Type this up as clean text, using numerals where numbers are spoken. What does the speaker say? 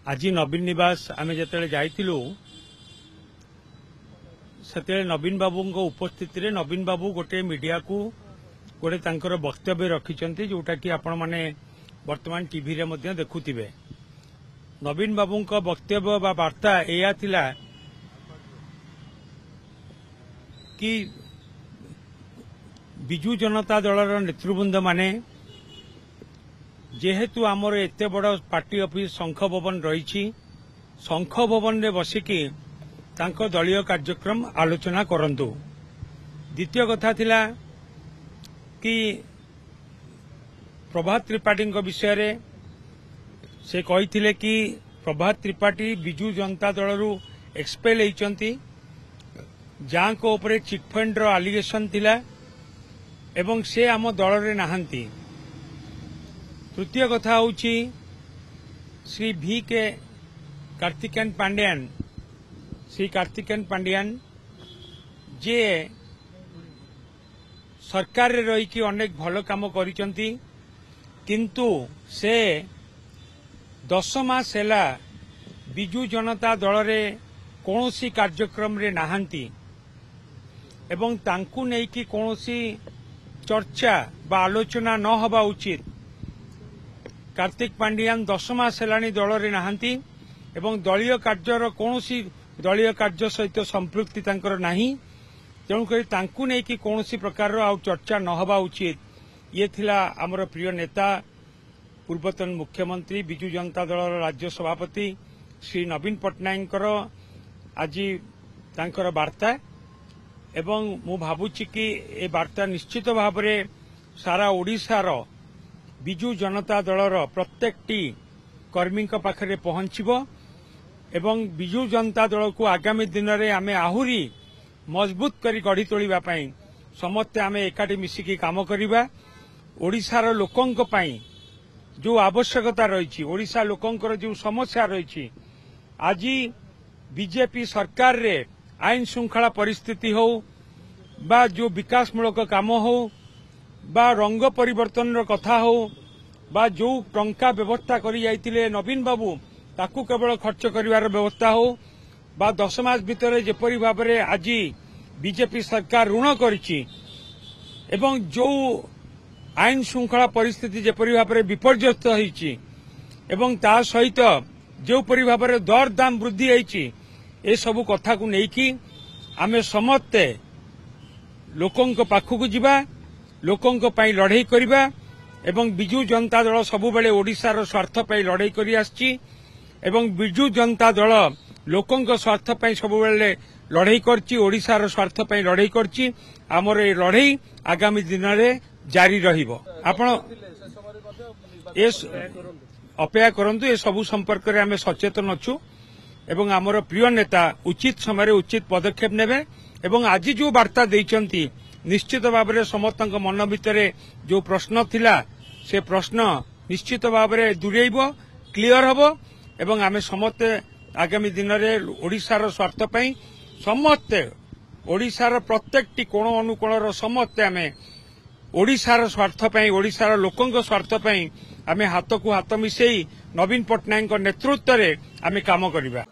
आज नवीन निवास आम जो जाइलु से नवीन बाबू उपस्थित नवीन बाबू गोटे मीडिया को गोटे तांकर वक्तव्य रखिंट जोटा कि आपण मैंने वर्तमान टीवी रे देखुथिबे। नवीन बाबू वक्तव्य बा वार्ता या थिला कि बिजु जनता दलर नेतृवृंद माने जेहेतु आमर एते बड़ पार्टी ऑफिस शंख भवन रही शंख भवन रे बसिकी तांको दलीय कार्यक्रम आलोचना करंतु। द्वितीय कथा थिला कि प्रभात त्रिपाठी विषय रे से कही कि प्रभात त्रिपाठी बिजु जनता दलरू एक्सपेल होती जहाँ को ऊपर चिटफंड रो आलिगेशन थिला एवं से आम दल रे नाहंती। तृतीय कथा होची श्री भी के कार्तिकेन पांड्यान श्री कार्तिकेन पांड्यान जे सरकार रे रही कि अनेक भल काम करिसंती किंतु से 10 मास हैला बिजु जनता दल रे कोनोसी कार्यक्रम रे नाहंती एवं तांकु नै कि कोनोसी चर्चा बा आलोचना न हवा उचित। कार्तिक पांड्यान 10 मास हैलानी दल रे नाहंती एवं दलीय कार्यर कोनोसी दलीय कार्य सहित संपृक्ति तांकर नाही तेणुक तांकु नै कि कोनोसी प्रकार आउ चर्चा न हवा उचित। ये थिला हमर प्रिय नेता पूर्वतन मुख्यमंत्री बिजु जनता दल राज्य सभापति श्री नवीन पट्टनायक आज तांकर वार्ता एवं मु भाबुची कि ए वार्ता निश्चित भाव में सारा ओडिशार बिजु जनता दलर प्रत्येकटी कर्मी पाखरे पहुंचब एवं बिजु जनता दल को आगामी दिन में आमे आहुरी मजबूत करी गढ़ी तोलिबा पई समस्ते आमे एकाठी मिसिकी काम करिबा। ओडिशार लोकंक पई जो आवश्यकता रही ओडिशा लोकंकर जो समस्या रही आज बीजेपी सरकार रे आईन श्रृंखला परिस्थिति हो बा जो विकासमूलक काम हो बा रंग परिवर्तन कथा हो बा जो टंका व्यवस्था करी जाइतिले नवीन बाबू ताकू केवल खर्च करिवार व्यवस्था हो बा 10 मास भितर जेपरी भाव में आज बीजेपी सरकार ऋण करिछि एवं जो आईन श्रृंखला परिस्थिति जेपरी भाव में विपर्यस्त होइछि एवं ता सहित जोपरी भाव में दर दाम वृद्धि होइछि ए सब कथा को नेकी आमे समस्ते लोकंक पाखकु जिबा लोकंक पई लड़ाई करिबा एवं बिजु जनता दल सबु बेले ओडिशार स्वार्थ पई लड़ाई करि आछि एवं बिजु जनता दल लोकंक स्वार्थ पई सबु बेले लड़ाई करछि ओडिशार स्वार्थ पई लड़ाई करछि। हमर ए लड़ाई आगामी दिन में जारी रहिबो। आपण अपेक्षा करंतु ए सबु संपर्क रे आमे सचेतन अछु एवं आमर प्रिय नेता उचित समय उचित पदक्षेप नेबे एवं आज जो वार्ता देइचंती निश्चित भाव में समस्त मन भितर जो प्रश्न थिला से प्रश्न निश्चित भाव में दूरेइबो क्लियर हबो एवं आमे समस्ते आगामी दिन में ओडिशार स्वार्थ पई समस्ते ओडिशार प्रत्येकटी कोण अनुकोणर समस्ते आमे ओडिशार स्वार्थ पई ओडिशार लोकंक स्वार्थ पई आमे हाथ को हाथ मिसेई नवीन पट्टनायक नेतृत्व रे आमे काम करिबा।